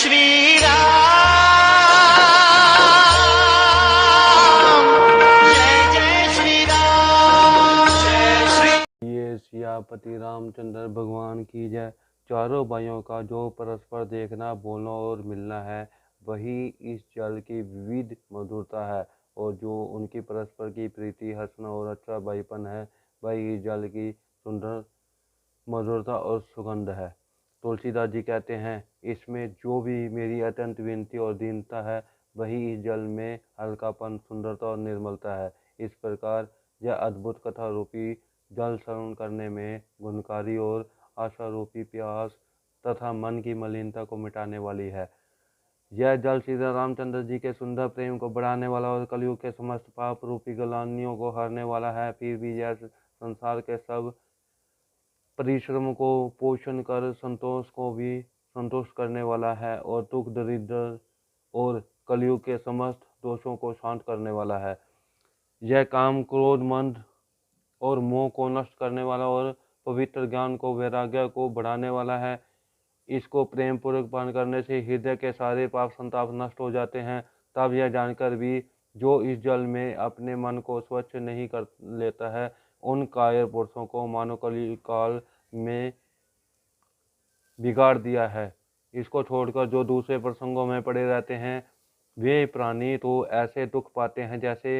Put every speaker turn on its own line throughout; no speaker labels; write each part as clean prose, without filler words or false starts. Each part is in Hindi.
श्री राम, जय श्री राम, जय श्री।
ये सियापति रामचंद्र भगवान की जय। चारों भाइयों का जो परस्पर देखना, बोलना और मिलना है, वही इस जल की विविध मधुरता है। और जो उनकी परस्पर की प्रीति, हंसना और अच्छा भाईपन है, वही इस जल की सुंदर मधुरता और सुगंध है। तुलसीदास जी कहते हैं, इसमें जो भी मेरी अत्यंत विनती और दीनता है, वही इस जल में हल्कापन, सुंदरता और निर्मलता है। इस प्रकार यह अद्भुत कथा रूपी जल श्रवण करने में गुणकारी और आशा रूपी प्यास तथा मन की मलिनता को मिटाने वाली है। यह जल श्री रामचंद्र जी के सुंदर प्रेम को बढ़ाने वाला और कलयुग के समस्त पाप रूपी गलानियों को हरने वाला है। फिर भी यह संसार के सब परिश्रम को पोषण कर संतोष को भी संतुष्ट करने वाला है और दुख, दरिद्र और कलयुग के समस्त दोषों को शांत करने वाला है। यह काम, क्रोध, मंद और मोह को नष्ट करने वाला और पवित्र ज्ञान को, वैराग्य को बढ़ाने वाला है। इसको प्रेम पूर्वक पान करने से हृदय के सारे पाप संताप नष्ट हो जाते हैं। तब यह जानकर भी जो इस जल में अपने मन को स्वच्छ नहीं कर लेता है, उन कायर पुरुषों को मानव कली काल में बिगाड़ दिया है। इसको छोड़कर जो दूसरे प्रसंगों में पड़े रहते हैं, वे प्राणी तो ऐसे दुख पाते हैं जैसे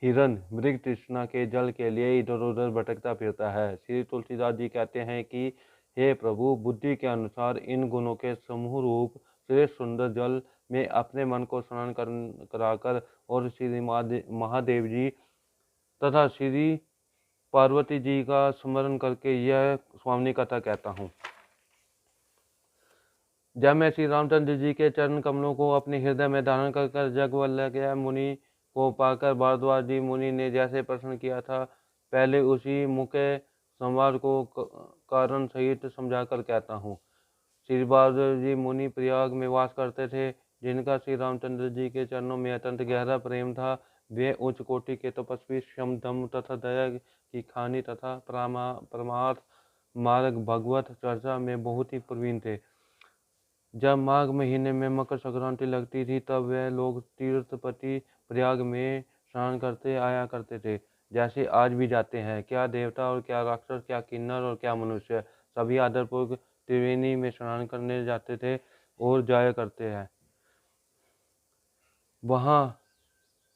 हिरन मृग तृष्णा के जल के लिए इधर उधर भटकता फिरता है। श्री तुलसीदास जी कहते हैं कि हे प्रभु, बुद्धि के अनुसार इन गुणों के समूह रूप श्रेष्ठ सुंदर जल में अपने मन को स्नान कराकर और श्री महादेव जी तथा श्री पार्वती जी का स्मरण करके यह स्वामी कथा कहता हूँ। जब मैं श्री रामचंद्र जी के चरण कमलों को अपने हृदय में धारण कर जगवल्लभ मुनि को पाकर भारद्वाज जी मुनि ने जैसे प्रश्न किया था, पहले उसी मुख्य संवाद को कारण सहित समझाकर कहता हूँ। श्री भारद्वाज जी मुनि प्रयाग में वास करते थे, जिनका श्री रामचंद्र जी के चरणों में अत्यंत गहरा प्रेम था। वे उच्च कोटि के तपस्वी, क्षम, दम तथा दया की खानी तथा परमार्थ मार्ग भगवत चर्चा में बहुत ही प्रवीण थे। जब माघ महीने में मकर संक्रांति लगती थी, तब वे लोग तीर्थपति प्रयाग में स्नान करते आया करते थे, जैसे आज भी जाते हैं। क्या देवता और क्या राक्षस, क्या किन्नर और क्या मनुष्य, सभी आदरपूर्वक त्रिवेणी में स्नान करने जाते थे और जाया करते हैं। वहाँ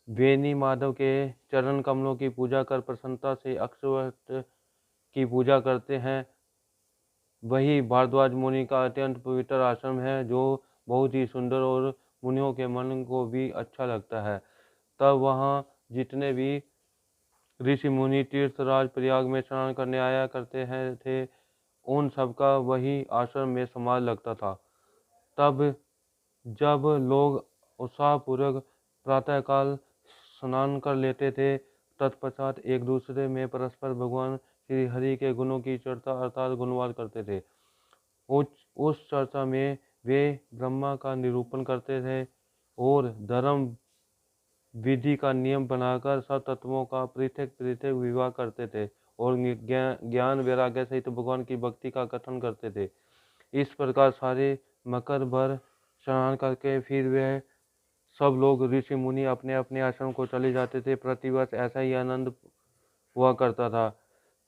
वेणी माधव के चरण कमलों की पूजा कर प्रसन्नता से अक्षवट की पूजा करते हैं। वही भारद्वाज मुनि का अत्यंत पवित्र आश्रम है, जो बहुत ही सुंदर और मुनियों के मन को भी अच्छा लगता है। तब वहाँ जितने भी ऋषि मुनि तीर्थराज प्रयाग में स्नान करने आया करते हैं थे, उन सबका वही आश्रम में समाज लगता था। तब जब लोग उत्साहपूर्वक प्रातःकाल स्नान कर लेते थे, तत्पश्चात एक दूसरे में परस्पर भगवान श्री हरि के गुणों की चर्चा अर्थात गुणवाद करते थे। उस चर्चा में वे ब्रह्मा का निरूपण करते थे और धर्म विधि का नियम बनाकर सब तत्वों का पृथक पृथक विवाह करते थे और ज्ञान वैराग्य सहित भगवान की भक्ति का कथन करते थे। इस प्रकार सारे मकर भर स्नान करके फिर वे सब लोग ऋषि मुनि अपने अपने आश्रम को चले जाते थे। प्रतिवर्ष ऐसा ही आनंद हुआ करता था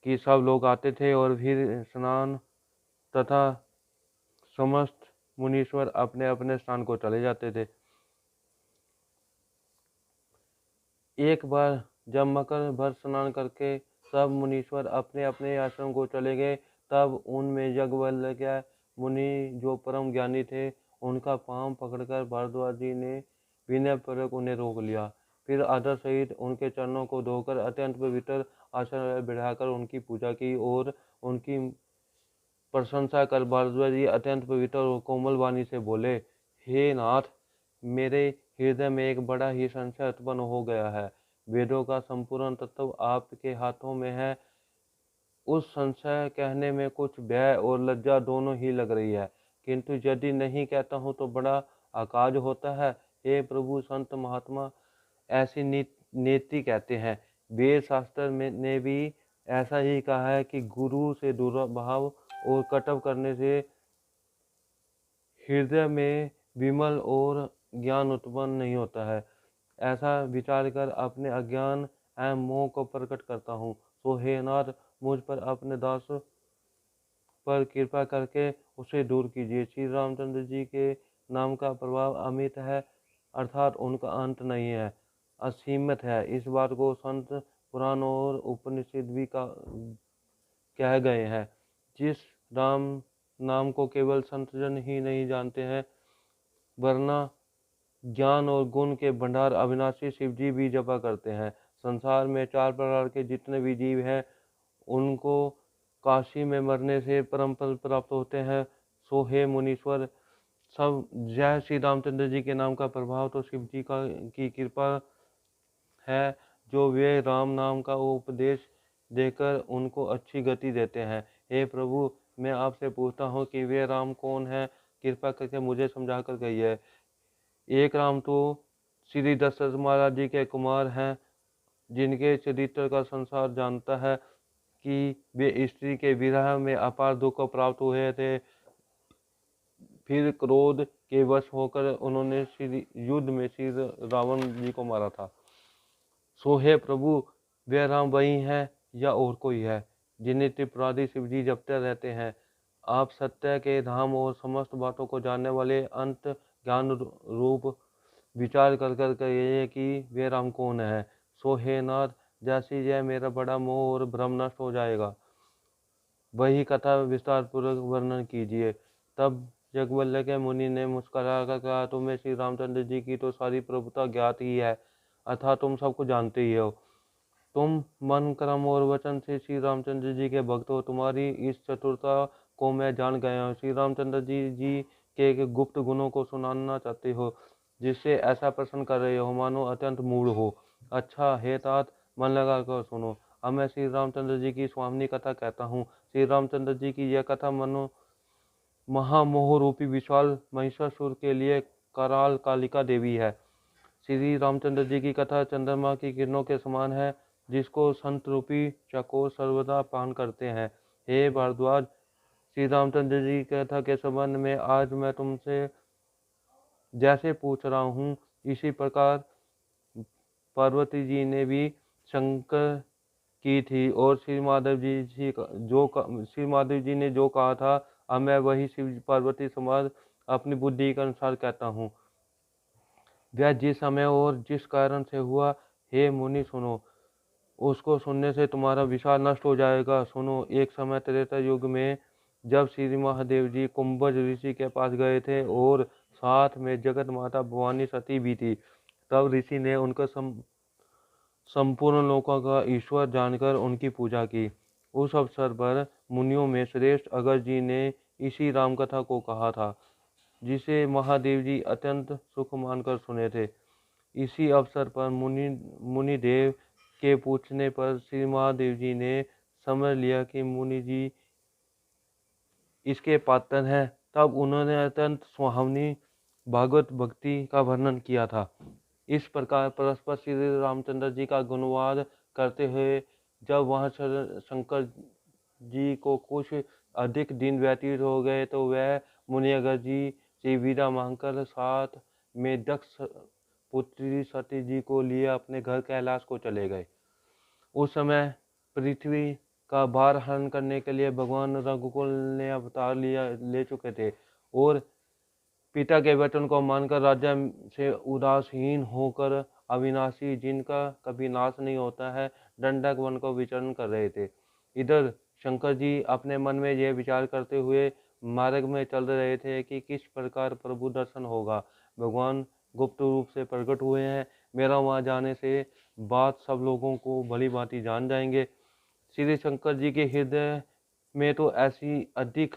कि सब लोग आते थे और फिर स्नान तथा समस्त मुनीश्वर अपने अपने स्थान को चले जाते थे। एक बार जब मकर भर स्नान करके सब मुनीश्वर अपने अपने आश्रम को चले गए, तब उनमें याज्ञवल्क्य मुनि जो परम ज्ञानी थे, उनका पांव पकड़कर भारद्वाज जी ने विनयपूर्वक उन्हें रोक लिया। फिर आदर सहित उनके चरणों को धोकर अत्यंत पवित्र आसन में बिठाकर उनकी पूजा की और उनकी प्रशंसा कर भारद्वाज जी अत्यंत पवित्र और कोमल वाणी से बोले, हे नाथ, मेरे हृदय में एक बड़ा ही संशय उत्पन्न हो गया है। वेदों का संपूर्ण तत्व आपके हाथों में है। उस संशय कहने में कुछ भय और लज्जा दोनों ही लग रही है, किंतु यदि नहीं कहता हूँ तो बड़ा अकाज होता है। हे प्रभु, संत महात्मा ऐसी नीति कहते हैं। वेद शास्त्र ने भी ऐसा ही कहा है कि गुरु से दुर्भाव और कटव करने से हृदय में विमल और ज्ञान उत्पन्न नहीं होता है। ऐसा विचार कर अपने अज्ञान एवं मोह को प्रकट करता हूँ। सो हे नाथ, मुझ पर अपने दास पर कृपा करके उसे दूर कीजिए। श्री रामचंद्र जी के नाम का प्रभाव अमित है, अर्थात उनका अंत नहीं है, असीमित है। इस बात को संत पुराण और उपनिषद भी कह गए हैं। जिस राम नाम को केवल संतजन ही नहीं जानते हैं, वरना ज्ञान और गुण के भंडार अविनाशी शिव जी भी जपा करते हैं। संसार में 4 प्रकार के जितने भी जीव हैं, उनको काशी में मरने से परम पद प्राप्त होते हैं। सो हे मुनीश्वर, सब जय श्री रामचंद्र जी के नाम का प्रभाव तो शिव जी की कृपा है, जो वे राम नाम का उपदेश देकर उनको अच्छी गति देते हैं। हे प्रभु, मैं आपसे पूछता हूँ कि वे राम कौन है, कृपा करके मुझे समझा कर कहिए। एक राम तो श्री दशरथ महाराज जी के कुमार हैं, जिनके चरित्र का संसार जानता है कि वे स्त्री के विरह में अपार दुख को प्राप्त हुए थे। फिर क्रोध के वश होकर उन्होंने युद्ध में श्री रावण जी को मारा था। सो हे प्रभु, वे राम वही हैं या और कोई है, जिन्हें त्रिपुरादि शिव जी जपते रहते हैं। आप सत्य के धाम और समस्त बातों को जानने वाले अंत ज्ञान रूप विचार कर कर कहिए कि वे राम कौन है। सो हे नाथ, जैसे यह मेरा बड़ा मोह और भ्रम नष्ट हो जाएगा, वही कथा विस्तार पूर्वक वर्णन कीजिए। तब जगवल्लभ के मुनि ने मुस्कुरा कर कहा, तुम्हें श्री रामचंद्र जी की तो सारी प्रभुता ज्ञात ही है, अर्थात तुम सबको जानते ही हो। तुम मन कर्म और वचन से श्री रामचंद्र जी के भक्त हो। तुम्हारी इस चतुरता को मैं जान गया हूँ। श्री रामचंद्र जी के गुप्त गुणों को सुनाना चाहते हो, जिससे ऐसा प्रश्न कर रहे हो मानो अत्यंत मूढ़ हो। अच्छा हे तात, मन लगा कर सुनो। अब मैं श्री रामचंद्र जी की स्वामिनी कथा कहता हूँ। श्री रामचंद्र जी की यह कथा मनो महामोह रूपी विशाल महिषासुर के लिए कराल कालिका देवी है। श्री रामचंद्र जी की कथा चंद्रमा की किरणों के समान है, जिसको संत रूपी चकोर सर्वदा पान करते हैं। हे भारद्वाज, श्री रामचंद्र जी की कथा के संबंध में आज मैं तुमसे जैसे पूछ रहा हूँ, इसी प्रकार पार्वती जी ने भी शंकर की थी, और श्री माधव जी ने जो कहा था, अब मैं वही शिव पार्वती संवाद अपनी बुद्धि के अनुसार कहता हूँ। वह जिस समय और जिस कारण से हुआ, हे मुनि सुनो, उसको सुनने से तुम्हारा विचार नष्ट हो जाएगा। सुनो, एक समय त्रेता युग में जब श्री महादेव जी कुंभज ऋषि के पास गए थे और साथ में जगत माता भवानी सती भी थी, तब ऋषि ने उनका संपूर्ण लोकों का ईश्वर जानकर उनकी पूजा की। उस अवसर पर मुनियों में श्रेष्ठ अगस्त्य जी ने इसी राम कथा को कहा था, जिसे महादेव जी अत्यंत सुख मानकर सुने थे। इसी अवसर पर मुनिदेव के पूछने पर श्री महादेव जी ने समझ लिया कि मुनि जी इसके पात्र हैं। तब उन्होंने अत्यंत सुहावनी भागवत भक्ति का वर्णन किया था। इस प्रकार परस्पर श्री रामचंद्र जी का गुणवाद करते हुए जब वहाँ शंकर जी को कुछ अधिक दिन व्यतीत हो गए, तो वह मुनि अगस्त्य जी से विदा मांगकर साथ में दक्ष पुत्री सती जी को लिए अपने घर कैलाश को चले गए। उस समय पृथ्वी का भार हरण करने के लिए भगवान रघुकुल ने अवतार ले चुके थे, और पिता के वचन को मानकर राज्य से उदासीन होकर अविनाशी, जिनका कभी नाश नहीं होता है, दंडक वन को विचरण कर रहे थे। इधर शंकर जी अपने मन में यह विचार करते हुए मार्ग में चल रहे थे कि किस प्रकार प्रभु दर्शन होगा। भगवान गुप्त रूप से प्रकट हुए हैं, मेरा वहाँ जाने से बात सब लोगों को भली भांति जान जाएंगे। श्री शंकर जी के हृदय में तो ऐसी अधिक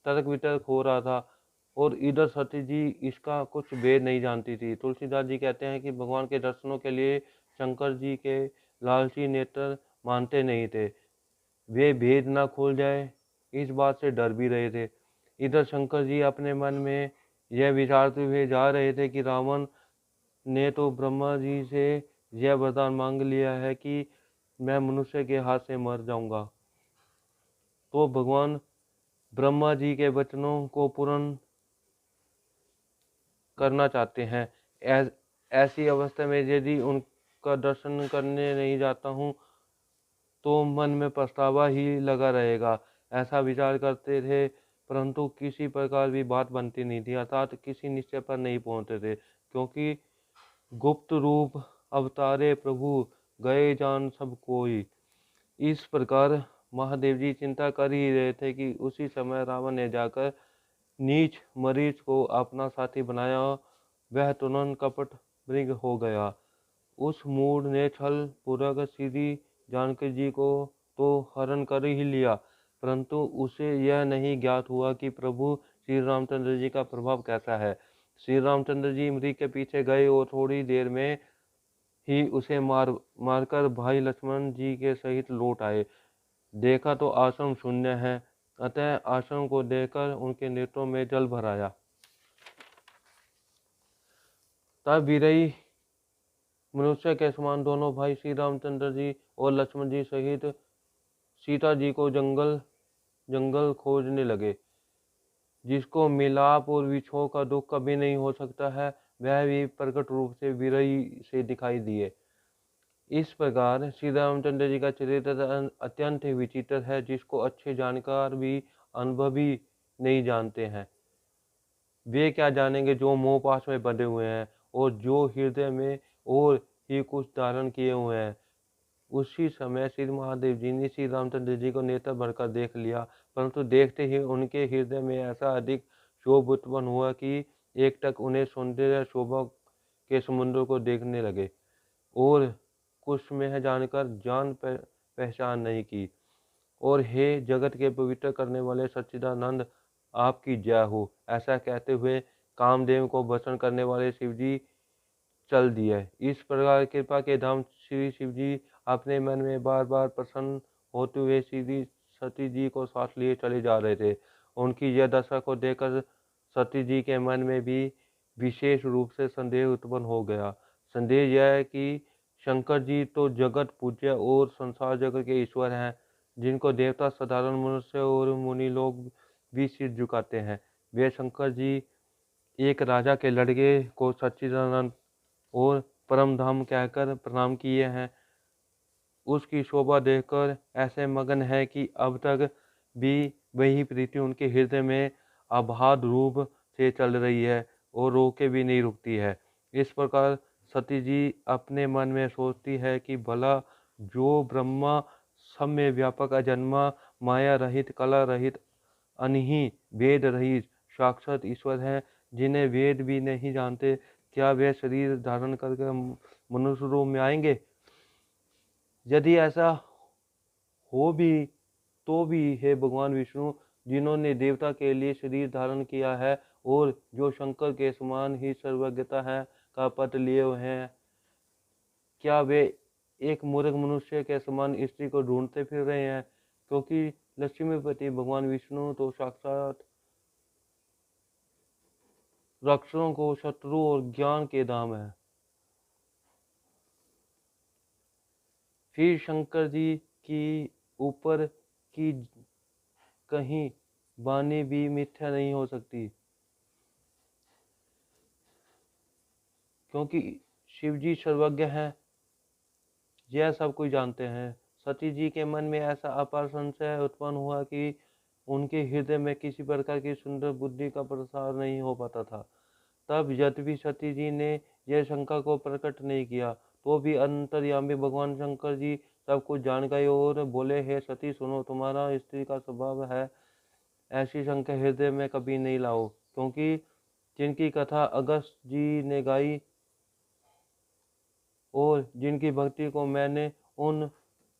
तर्क वितर्क हो रहा था, और इधर सती जी इसका कुछ भेद नहीं जानती थी। तुलसीदास जी कहते हैं कि भगवान के दर्शनों के लिए शंकर जी के लालची नेत्र मानते नहीं थे, वे भेद ना खुल जाए इस बात से डर भी रहे थे। इधर शंकर जी अपने मन में यह विचारते हुए जा रहे थे कि रावण ने तो ब्रह्मा जी से यह वरदान मांग लिया है कि मैं मनुष्य के हाथ से मर जाऊंगा। तो भगवान ब्रह्मा जी के वचनों को पूर्ण करना चाहते हैं। ऐसी अवस्था में यदि उनका दर्शन करने नहीं जाता हूँ तो मन में पछतावा ही लगा रहेगा। ऐसा विचार करते थे, परंतु किसी प्रकार भी बात बनती नहीं थी, अर्थात किसी निश्चय पर नहीं पहुंचते थे, क्योंकि गुप्त रूप अवतारे प्रभु, गए जान सब कोई। इस प्रकार महादेव जी चिंता कर ही रहे थे कि उसी समय रावण ने जाकर नीच मरीच को अपना साथी बनाया। वह तुरंत कपट मृग हो गया। उस मूढ़ ने छल पूर्वक श्री जानकी जी को तो हरण कर ही लिया, परंतु उसे यह नहीं ज्ञात हुआ कि प्रभु श्री रामचंद्र जी का प्रभाव कैसा है। श्री रामचंद्र जी मृग के पीछे गए और थोड़ी देर में ही उसे मारकर भाई लक्ष्मण जी के सहित लौट आए। देखा तो आश्रम शून्य है, अतः आश्रम को देखकर उनके नेत्रों में जल भर आया। तब वीरई मनुष्य के समान दोनों भाई श्री रामचंद्र जी और लक्ष्मण जी सहित सीता जी को जंगल जंगल खोजने लगे। जिसको मिलाप और विछोह का दुख कभी नहीं हो सकता है, वह भी प्रकट रूप से वीरई से दिखाई दिए। इस प्रकार श्री रामचंद्र जी का चरित्र अत्यंत ही विचित्र है, जिसको अच्छे जानकार भी अनुभवी नहीं जानते हैं। वे क्या जानेंगे जो मोह पाश में बंधे हुए हैं और जो हृदय में और ही कुछ धारण किए हुए हैं। उसी समय श्री महादेव जी ने श्री रामचंद्र जी को नेत्र भरकर देख लिया, परंतु देखते ही उनके हृदय में ऐसा अधिक क्षोभ उत्पन्न हुआ कि एकटक उन्हें सौंदर्य शोभा के समुद्र को देखने लगे और कुछ में जानकर जान पहचान नहीं की। और हे जगत के पवित्र करने वाले सच्चिदानंद, आपकी जय हो, ऐसा कहते हुए कामदेव को भस्म करने वाले शिव जी चल दिए। इस प्रकार कृपा के धाम श्री शिव जी अपने मन में बार बार प्रसन्न होते हुए श्री सती जी को साथ लिए चले जा रहे थे। उनकी यह दशा को देखकर सती जी के मन में भी विशेष रूप से संदेह उत्पन्न हो गया। संदेह यह है कि शंकर जी तो जगत पूज्य और संसार जगत के ईश्वर हैं, जिनको देवता, साधारण मनुष्य और मुनि लोग भी सिर झुकाते हैं। वे शंकर जी एक राजा के लड़के को सच्चिदानंद और परम धाम कहकर प्रणाम किए हैं। उसकी शोभा देखकर ऐसे मगन है कि अब तक भी वही प्रीति उनके हृदय में अबाध रूप से चल रही है और रोके भी नहीं रुकती है। इस प्रकार सती जी अपने मन में सोचती है कि भला जो ब्रह्मा सब में व्यापक अजन्मा माया रहित कला रहित अनही वेद रहित साक्षात ईश्वर है, जिन्हें वेद भी नहीं जानते, क्या वे शरीर धारण करके मनुष्य रूप में आएंगे? यदि ऐसा हो भी तो भी हे भगवान विष्णु, जिन्होंने देवता के लिए शरीर धारण किया है और जो शंकर के समान ही सर्वज्ञता है का पद लिए हुए हैं, क्या वे एक मूर्ख मनुष्य के समान स्त्री को ढूंढते फिर रहे हैं? क्योंकि लक्ष्मीपति भगवान विष्णु तो साक्षात राक्षसों को शत्रु और ज्ञान के धाम है। फिर शंकर जी की ऊपर की कहीं वाणी भी मिथ्या नहीं हो सकती, क्योंकि शिव जी सर्वज्ञ हैं, यह सब कुछ जानते हैं। सती जी के मन में ऐसा अपार संशय उत्पन्न हुआ कि उनके हृदय में किसी प्रकार की सुंदर बुद्धि का प्रसार नहीं हो पाता था। तब यद्यपि सती जी ने यह शंका को प्रकट नहीं किया, तो भी अंतर्यामी भगवान शंकर जी सब कुछ जान गए और बोले, हे सती सुनो, तुम्हारा स्त्री का स्वभाव है, ऐसी शंका हृदय में कभी नहीं लाओ, क्योंकि जिनकी कथा अगस्त जी ने गाई और जिनकी भक्ति को मैंने उन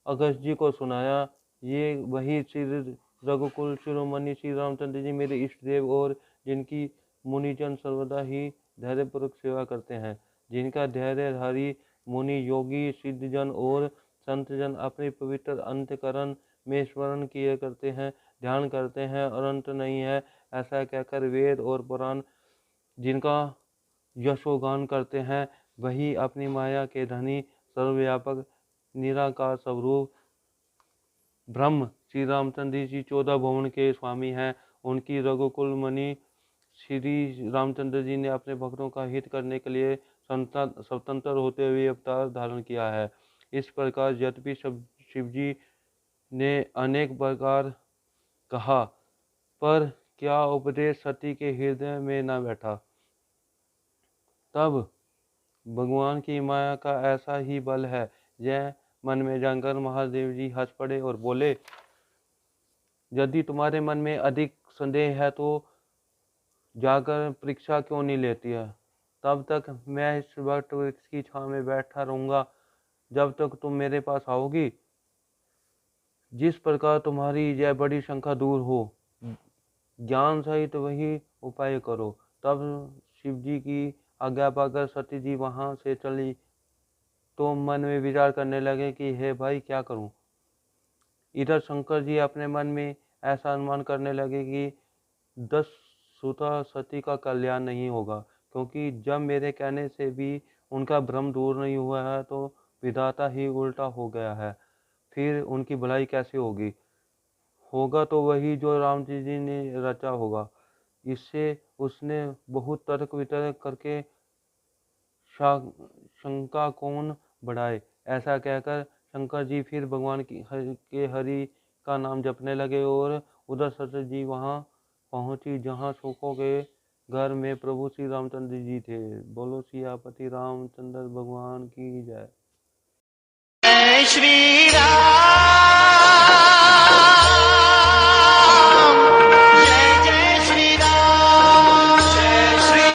अगस्त जी को सुनाया, ये वही श्री रघुकुल शिरोमणि श्री रामचंद्र जी मेरे इष्ट देव और जिनकी मुनिजन सर्वदा ही धैर्यपूर्वक सेवा करते हैं, जिनका धैर्यधारी मुनि योगी सिद्धजन और संतजन अपने पवित्र अंतकरण में स्मरण किए करते हैं, ध्यान करते हैं और अंत नहीं है, ऐसा कहकर वेद और पुराण जिनका यशोगान करते हैं, वही अपनी माया के धनी सर्वव्यापक निराकार स्वरूप ब्रह्म श्री रामचंद्र जी 14 भुवन के स्वामी हैं। उनकी रघुकुल मणि श्री रामचंद्र जी ने अपने भक्तों का हित करने के लिए स्वतंत्र होते हुए अवतार धारण किया है। इस प्रकार यद्यपि शिव जी ने अनेक प्रकार कहा, पर क्या उपदेश सती के हृदय में न बैठा। तब भगवान की माया का ऐसा ही बल है। यह मन में जानकर महादेव जी हंस पड़े और बोले, यदि तुम्हारे मन में अधिक संदेह है तो जाकर परीक्षा क्यों नहीं लेती है। तब तक मैं इस वट वृक्ष की छांव में बैठा रहूंगा जब तक तुम मेरे पास आओगी। जिस प्रकार तुम्हारी यह बड़ी शंका दूर हो, ज्ञान सहित वही उपाय करो। तब शिव जी की आज्ञा पाकर सती जी वहां से चली तो मन में विचार करने लगे कि हे भाई, क्या करूं। इधर शंकर जी अपने मन में ऐसा अनुमान करने लगे कि 10 सुतः सती का कल्याण नहीं होगा, क्योंकि जब मेरे कहने से भी उनका भ्रम दूर नहीं हुआ है तो विधाता ही उल्टा हो गया है। फिर उनकी भलाई कैसे होगी। होगा तो वही जो राम जी ने रचा होगा। इससे उसने बहुत तर्क वितर्क करके शंका कौन बढ़ाए। ऐसा कहकर शंकर जी फिर भगवान के हरि का नाम जपने लगे और उधर सती जी वहां पहुंची जहां सुखों के घर में प्रभु श्री रामचंद्र जी थे। बोलो सियापति रामचंद्र भगवान की जय।
जय श्री राम।